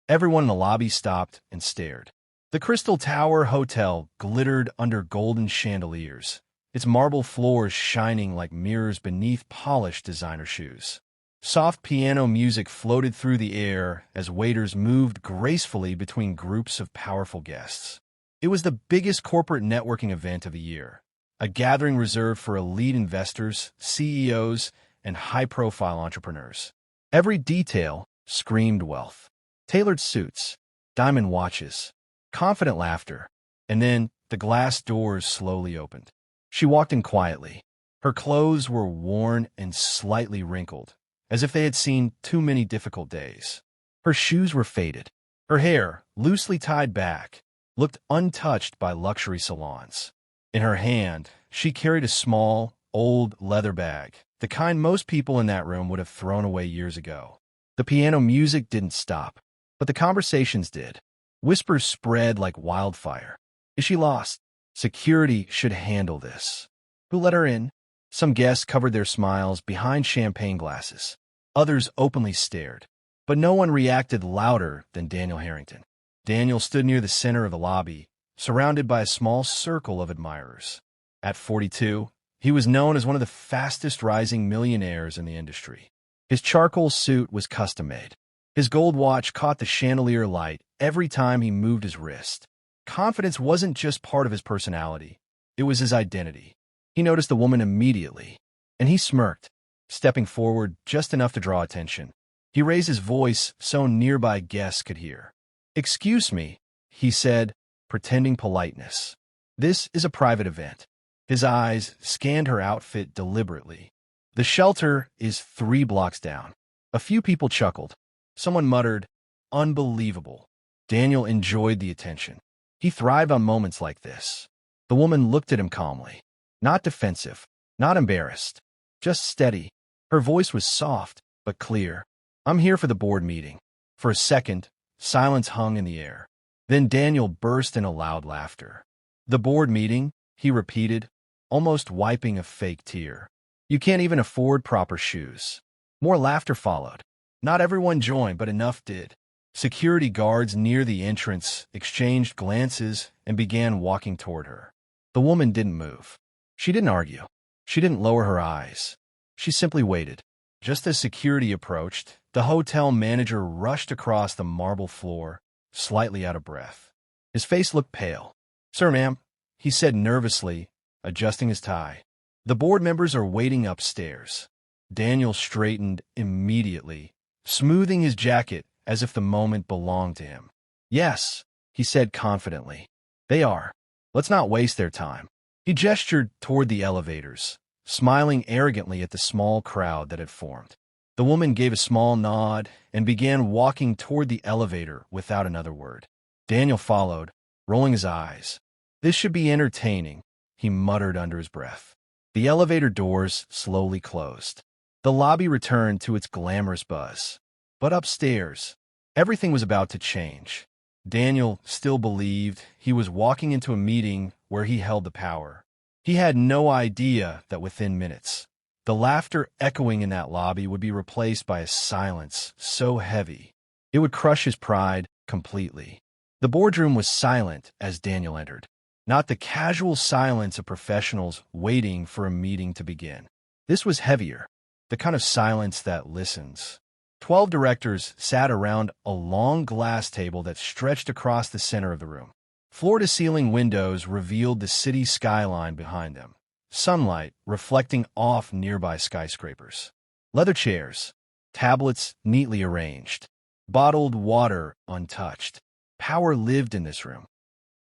Everyone in the lobby stopped and stared. The Crystal Tower Hotel glittered under golden chandeliers, its marble floors shining like mirrors beneath polished designer shoes. Soft piano music floated through the air as waiters moved gracefully between groups of powerful guests. It was the biggest corporate networking event of the year, a gathering reserved for elite investors, CEOs, and high-profile entrepreneurs. Every detail screamed wealth. Tailored suits, diamond watches, confident laughter, and then the glass doors slowly opened. She walked in quietly. Her clothes were worn and slightly wrinkled, as if they had seen too many difficult days. Her shoes were faded. Her hair, loosely tied back, looked untouched by luxury salons. In her hand, she carried a small, old leather bag, the kind most people in that room would have thrown away years ago. The piano music didn't stop, but the conversations did. Whispers spread like wildfire. Is she lost? Security should handle this. Who let her in? Some guests covered their smiles behind champagne glasses. Others openly stared. But no one reacted louder than Daniel Harrington. Daniel stood near the center of the lobby, surrounded by a small circle of admirers. At 42, he was known as one of the fastest-rising millionaires in the industry. His charcoal suit was custom-made. His gold watch caught the chandelier light every time he moved his wrist. Confidence wasn't just part of his personality. It was his identity. He noticed the woman immediately, and he smirked, stepping forward just enough to draw attention. He raised his voice so nearby guests could hear. "Excuse me," he said, pretending politeness. "This is a private event." His eyes scanned her outfit deliberately. "The shelter is 3 blocks down." A few people chuckled. Someone muttered, "Unbelievable." Daniel enjoyed the attention. He thrived on moments like this. The woman looked at him calmly. Not defensive, not embarrassed, just steady. Her voice was soft, but clear. "I'm here for the board meeting." For a second, silence hung in the air. Then Daniel burst into loud laughter. "The board meeting?" he repeated, almost wiping a fake tear. "You can't even afford proper shoes." More laughter followed. Not everyone joined, but enough did. Security guards near the entrance exchanged glances and began walking toward her. The woman didn't move. She didn't argue. She didn't lower her eyes. She simply waited. Just as security approached, the hotel manager rushed across the marble floor, slightly out of breath. His face looked pale. "Sir, ma'am," he said nervously, adjusting his tie. "The board members are waiting upstairs." Daniel straightened immediately, smoothing his jacket as if the moment belonged to him. "Yes," he said confidently. "They are. Let's not waste their time." He gestured toward the elevators, smiling arrogantly at the small crowd that had formed. The woman gave a small nod and began walking toward the elevator without another word. Daniel followed, rolling his eyes. "This should be entertaining," he muttered under his breath. The elevator doors slowly closed. The lobby returned to its glamorous buzz. But upstairs, everything was about to change. Daniel still believed he was walking into a meeting where he held the power. He had no idea that within minutes, the laughter echoing in that lobby would be replaced by a silence so heavy, it would crush his pride completely. The boardroom was silent as Daniel entered, not the casual silence of professionals waiting for a meeting to begin. This was heavier, the kind of silence that listens. 12 directors sat around a long glass table that stretched across the center of the room. Floor-to-ceiling windows revealed the city skyline behind them, sunlight reflecting off nearby skyscrapers. Leather chairs, tablets neatly arranged, bottled water untouched. Power lived in this room.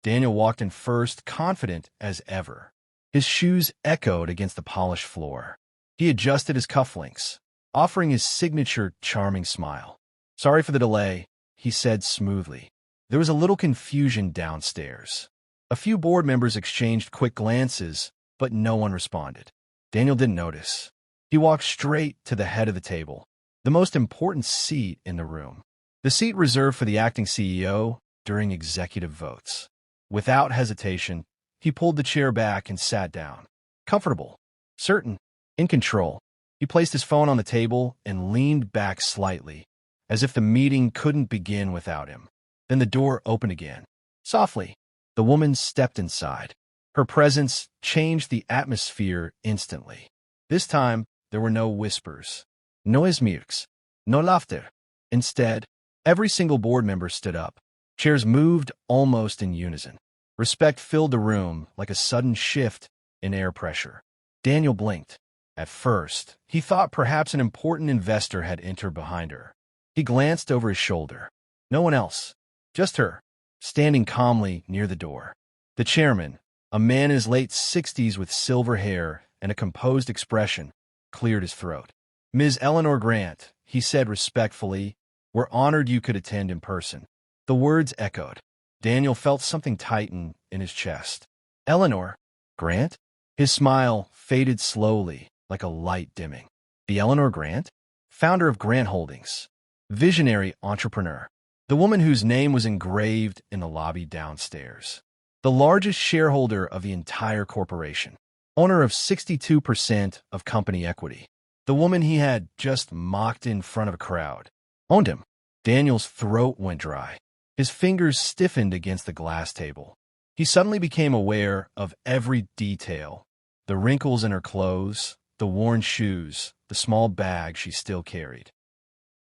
Daniel walked in first, confident as ever. His shoes echoed against the polished floor. He adjusted his cufflinks, offering his signature charming smile. "Sorry for the delay," he said smoothly. There was a little confusion downstairs. A few board members exchanged quick glances, but no one responded. Daniel didn't notice. He walked straight to the head of the table, the most important seat in the room, the seat reserved for the acting CEO during executive votes. Without hesitation, he pulled the chair back and sat down. Comfortable, certain, in control. He placed his phone on the table and leaned back slightly, as if the meeting couldn't begin without him. Then the door opened again. Softly, the woman stepped inside. Her presence changed the atmosphere instantly. This time, there were no whispers, no smirks, no laughter. Instead, every single board member stood up. Chairs moved almost in unison. Respect filled the room like a sudden shift in air pressure. Daniel blinked. At first, he thought perhaps an important investor had entered behind her. He glanced over his shoulder. No one else. Just her, standing calmly near the door. The chairman, a man in his late 60s with silver hair and a composed expression, cleared his throat. Ms. Eleanor Grant, he said respectfully, we're honored you could attend in person. The words echoed. Daniel felt something tighten in his chest. Eleanor Grant? His smile faded slowly, like a light dimming. The Eleanor Grant? Founder of Grant Holdings. Visionary entrepreneur. The woman whose name was engraved in the lobby downstairs. The largest shareholder of the entire corporation. Owner of 62% of company equity. The woman he had just mocked in front of a crowd. Owned him. Daniel's throat went dry. His fingers stiffened against the glass table. He suddenly became aware of every detail. The wrinkles in her clothes, the worn shoes, the small bag she still carried.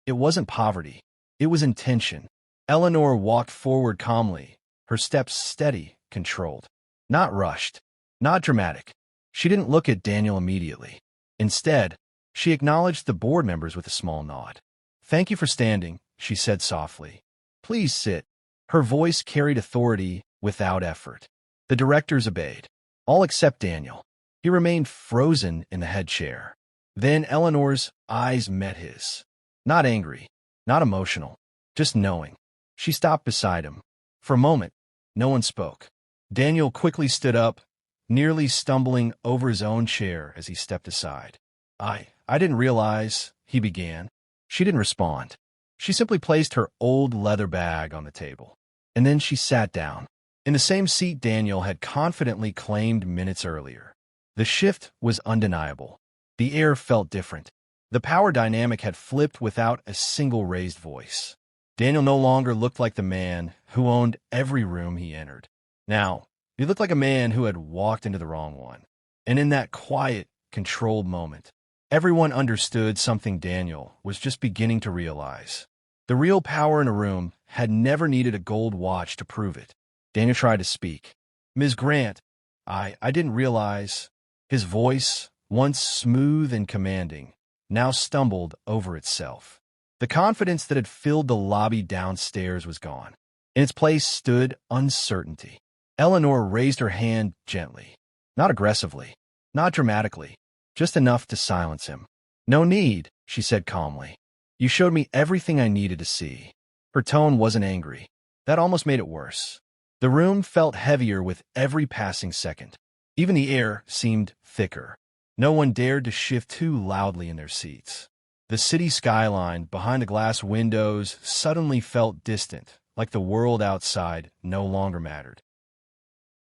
It wasn't poverty. It was intention. Eleanor walked forward calmly, her steps steady, controlled. Not rushed. Not dramatic. She didn't look at Daniel immediately. Instead, she acknowledged the board members with a small nod. Thank you for standing, she said softly. Please sit. Her voice carried authority without effort. The directors obeyed. All except Daniel. He remained frozen in the head chair. Then Eleanor's eyes met his. Not angry, not emotional, just knowing. She stopped beside him. For a moment, no one spoke. Daniel quickly stood up, nearly stumbling over his own chair as he stepped aside. I didn't realize, he began. She didn't respond. She simply placed her old leather bag on the table. And then she sat down, in the same seat Daniel had confidently claimed minutes earlier. The shift was undeniable. The air felt different. The power dynamic had flipped without a single raised voice. Daniel no longer looked like the man who owned every room he entered. Now, he looked like a man who had walked into the wrong one. And in that quiet, controlled moment, everyone understood something Daniel was just beginning to realize. The real power in a room had never needed a gold watch to prove it. Daniel tried to speak. Ms. Grant, I didn't realize. His voice, once smooth and commanding, now stumbled over itself. The confidence that had filled the lobby downstairs was gone. In its place stood uncertainty. Eleanor raised her hand gently, not aggressively, not dramatically, just enough to silence him. No need, she said calmly. You showed me everything I needed to see. Her tone wasn't angry. That almost made it worse. The room felt heavier with every passing second. Even the air seemed thicker. No one dared to shift too loudly in their seats. The city skyline behind the glass windows suddenly felt distant, like the world outside no longer mattered.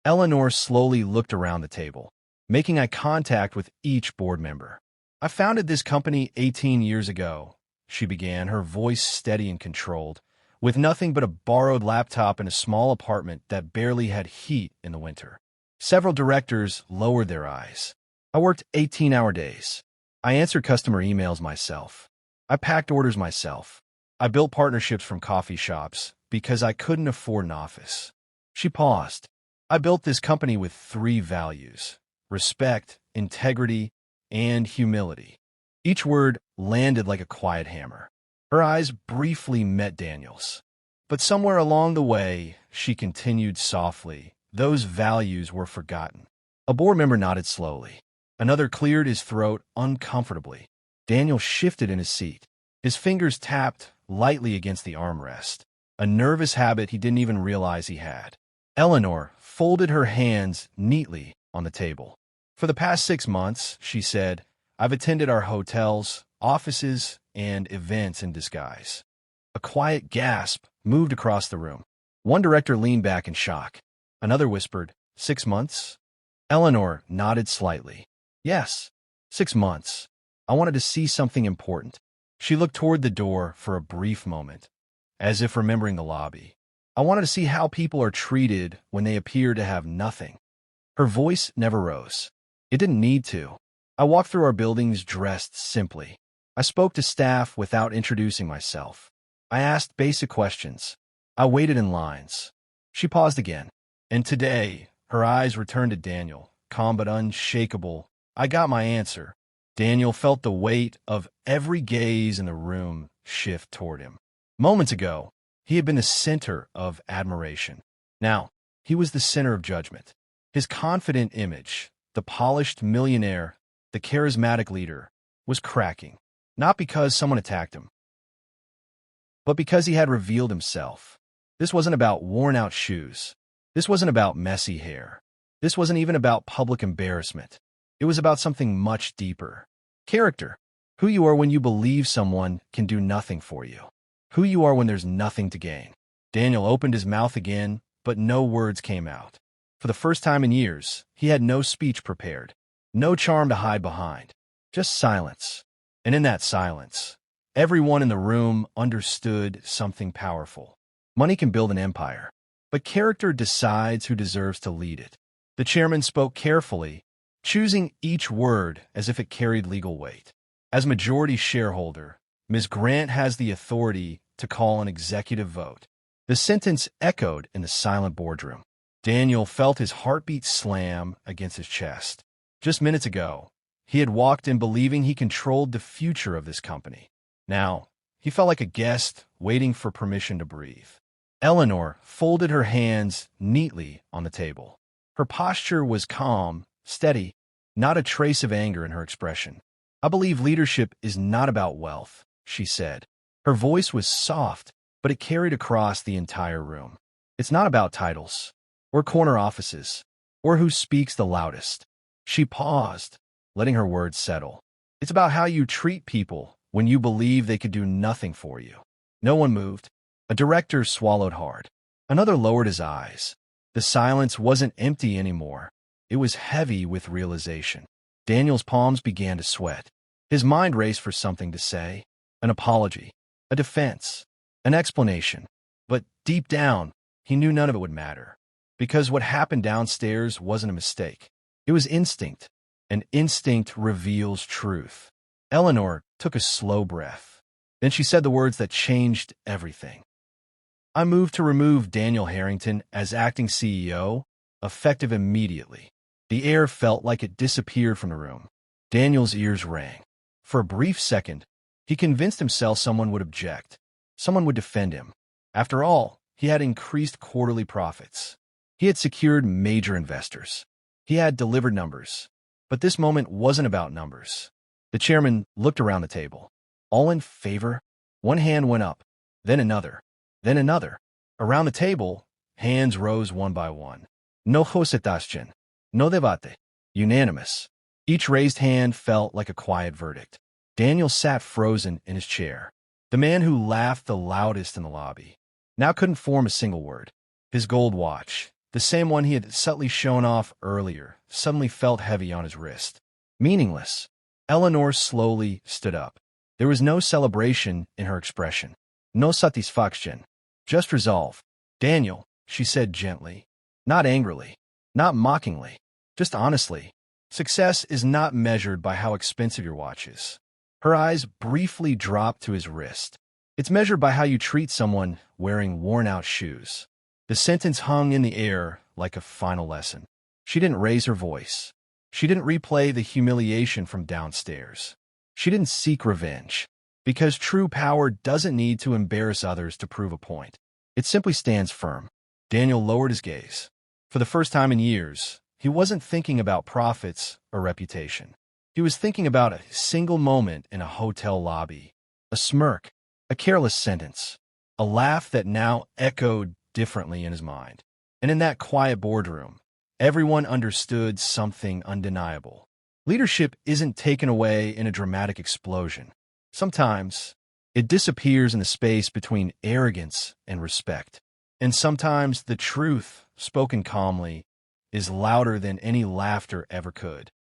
Eleanor slowly looked around the table, making eye contact with each board member. I founded this company 18 years ago, she began, her voice steady and controlled, with nothing but a borrowed laptop in a small apartment that barely had heat in the winter. Several directors lowered their eyes. I worked 18-hour days. I answered customer emails myself. I packed orders myself. I built partnerships from coffee shops because I couldn't afford an office. She paused. I built this company with 3 values: respect, integrity, and humility. Each word landed like a quiet hammer. Her eyes briefly met Daniel's. But somewhere along the way, she continued softly, those values were forgotten. A board member nodded slowly. Another cleared his throat uncomfortably. Daniel shifted in his seat. His fingers tapped lightly against the armrest, a nervous habit he didn't even realize he had. Eleanor folded her hands neatly on the table. For the past 6 months, she said, I've attended our hotels, offices, and events in disguise. A quiet gasp moved across the room. One director leaned back in shock. Another whispered, 6 months? Eleanor nodded slightly. Yes, 6 months. I wanted to see something important. She looked toward the door for a brief moment, as if remembering the lobby. I wanted to see how people are treated when they appear to have nothing. Her voice never rose. It didn't need to. I walked through our buildings dressed simply. I spoke to staff without introducing myself. I asked basic questions. I waited in lines. She paused again. And today, her eyes returned to Daniel, calm but unshakable. I got my answer. Daniel felt the weight of every gaze in the room shift toward him. Moments ago, he had been the center of admiration. Now, he was the center of judgment. His confident image, the polished millionaire, the charismatic leader, was cracking, not because someone attacked him, but because he had revealed himself. This wasn't about worn-out shoes. This wasn't about messy hair. This wasn't even about public embarrassment. It was about something much deeper. Character. Who you are when you believe someone can do nothing for you. Who you are when there's nothing to gain. Daniel opened his mouth again, but no words came out. For the first time in years, he had no speech prepared, no charm to hide behind, just silence. And in that silence, everyone in the room understood something powerful. Money can build an empire, but character decides who deserves to lead it. The chairman spoke carefully, choosing each word as if it carried legal weight. As majority shareholder, Ms. Grant has the authority to call an executive vote. The sentence echoed in the silent boardroom. Daniel felt his heartbeat slam against his chest. Just minutes ago, he had walked in believing he controlled the future of this company. Now, he felt like a guest waiting for permission to breathe. Eleanor folded her hands neatly on the table. Her posture was calm, steady, not a trace of anger in her expression. I believe leadership is not about wealth, she said. Her voice was soft, but it carried across the entire room. It's not about titles, or corner offices, or who speaks the loudest. She paused, letting her words settle. It's about how you treat people when you believe they could do nothing for you. No one moved. A director swallowed hard. Another lowered his eyes. The silence wasn't empty anymore. It was heavy with realization. Daniel's palms began to sweat. His mind raced for something to say. An apology. A defense. An explanation. But deep down, he knew none of it would matter. Because what happened downstairs wasn't a mistake. It was instinct. And instinct reveals truth. Eleanor took a slow breath. Then she said the words that changed everything. I moved to remove Daniel Harrington as acting CEO, effective immediately. The air felt like it disappeared from the room. Daniel's ears rang. For a brief second, he convinced himself someone would object. Someone would defend him. After all, he had increased quarterly profits. He had secured major investors. He had delivered numbers. But this moment wasn't about numbers. The chairman looked around the table. All in favor? One hand went up, then another. Then another. Around the table, hands rose one by one. No hositación. No debate. Unanimous. Each raised hand felt like a quiet verdict. Daniel sat frozen in his chair. The man who laughed the loudest in the lobby now couldn't form a single word. His gold watch, the same one he had subtly shown off earlier, suddenly felt heavy on his wrist. Meaningless. Eleanor slowly stood up. There was no celebration in her expression. No satisfaction. Just resolve. Daniel, she said gently. Not angrily. Not mockingly. Just honestly. Success is not measured by how expensive your watch is. Her eyes briefly dropped to his wrist. It's measured by how you treat someone wearing worn-out shoes. The sentence hung in the air like a final lesson. She didn't raise her voice. She didn't replay the humiliation from downstairs. She didn't seek revenge. Because true power doesn't need to embarrass others to prove a point. It simply stands firm. Daniel lowered his gaze. For the first time in years, he wasn't thinking about profits or reputation. He was thinking about a single moment in a hotel lobby. A smirk, a careless sentence, a laugh that now echoed differently in his mind. And in that quiet boardroom, everyone understood something undeniable. Leadership isn't taken away in a dramatic explosion. Sometimes, it disappears in the space between arrogance and respect. And sometimes the truth, spoken calmly, is louder than any laughter ever could.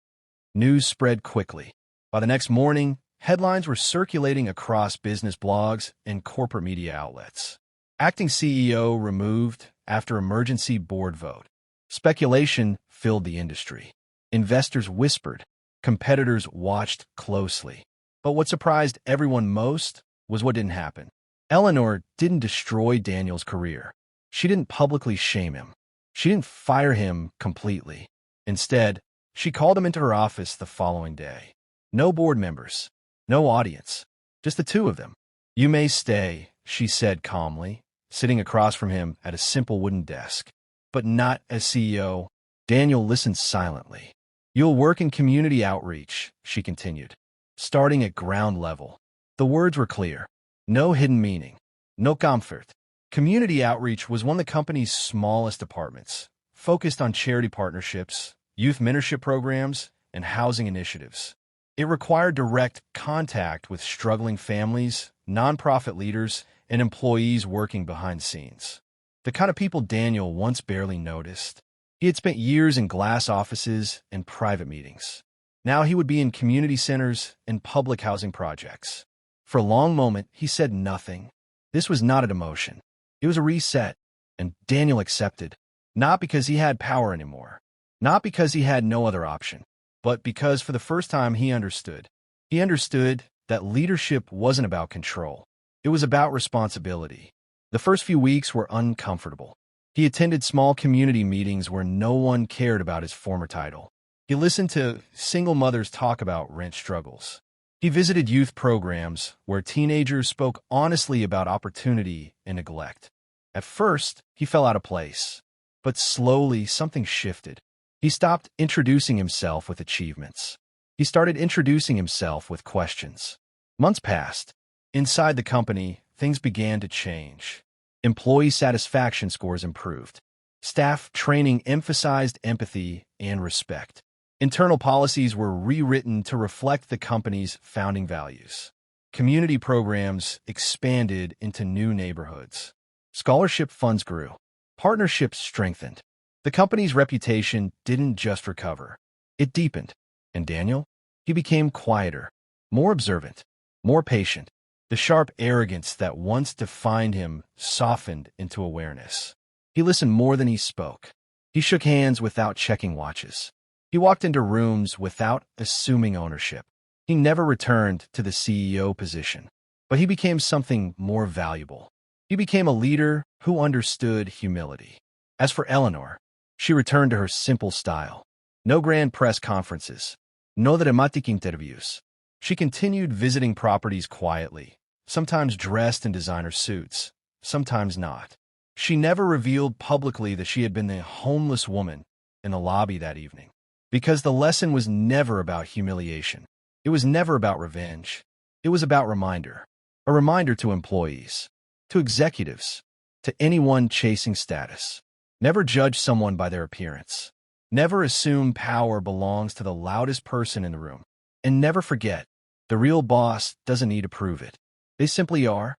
News spread quickly. By the next morning, Headlines were circulating across business blogs and corporate media outlets. Acting CEO removed after emergency board vote. Speculation filled the industry. Investors whispered. Competitors watched closely. But what surprised everyone most was what didn't happen. Eleanor didn't destroy Daniel's career. She didn't publicly shame him. She didn't fire him completely. Instead, she called him into her office the following day. No board members. No audience. Just the two of them. "You may stay," she said calmly, sitting across from him at a simple wooden desk. "But not as CEO." Daniel listened silently. "You'll work in community outreach," she continued, "starting at ground level." The words were clear. No hidden meaning. No comfort. Community outreach was one of the company's smallest departments, focused on charity partnerships, youth mentorship programs, and housing initiatives. It required direct contact with struggling families, nonprofit leaders, and employees working behind the scenes. The kind of people Daniel once barely noticed. He had spent years in glass offices and private meetings. Now he would be in community centers and public housing projects. For a long moment, he said nothing. This was not a demotion. It was a reset, and Daniel accepted. Not because he had power anymore. Not because he had no other option. But because for the first time he understood. He understood that leadership wasn't about control. It was about responsibility. The first few weeks were uncomfortable. He attended small community meetings where no one cared about his former title. He listened to single mothers talk about rent struggles. He visited youth programs where teenagers spoke honestly about opportunity and neglect. At first, he fell out of place. But slowly, something shifted. He stopped introducing himself with achievements. He started introducing himself with questions. Months passed. Inside the company, things began to change. Employee satisfaction scores improved. Staff training emphasized empathy and respect. Internal policies were rewritten to reflect the company's founding values. Community programs expanded into new neighborhoods. Scholarship funds grew. Partnerships strengthened. The company's reputation didn't just recover. It deepened. And Daniel? He became quieter, more observant, more patient. The sharp arrogance that once defined him softened into awareness. He listened more than he spoke. He shook hands without checking watches. He walked into rooms without assuming ownership. He never returned to the CEO position. But he became something more valuable. He became a leader who understood humility. As for Eleanor, she returned to her simple style. No grand press conferences. No dramatic interviews. She continued visiting properties quietly, sometimes dressed in designer suits, sometimes not. She never revealed publicly that she had been the homeless woman in the lobby that evening. Because the lesson was never about humiliation. It was never about revenge. It was about reminder. A reminder to employees, to executives, to anyone chasing status. Never judge someone by their appearance. Never assume power belongs to the loudest person in the room. And never forget, the real boss doesn't need to prove it. They simply are.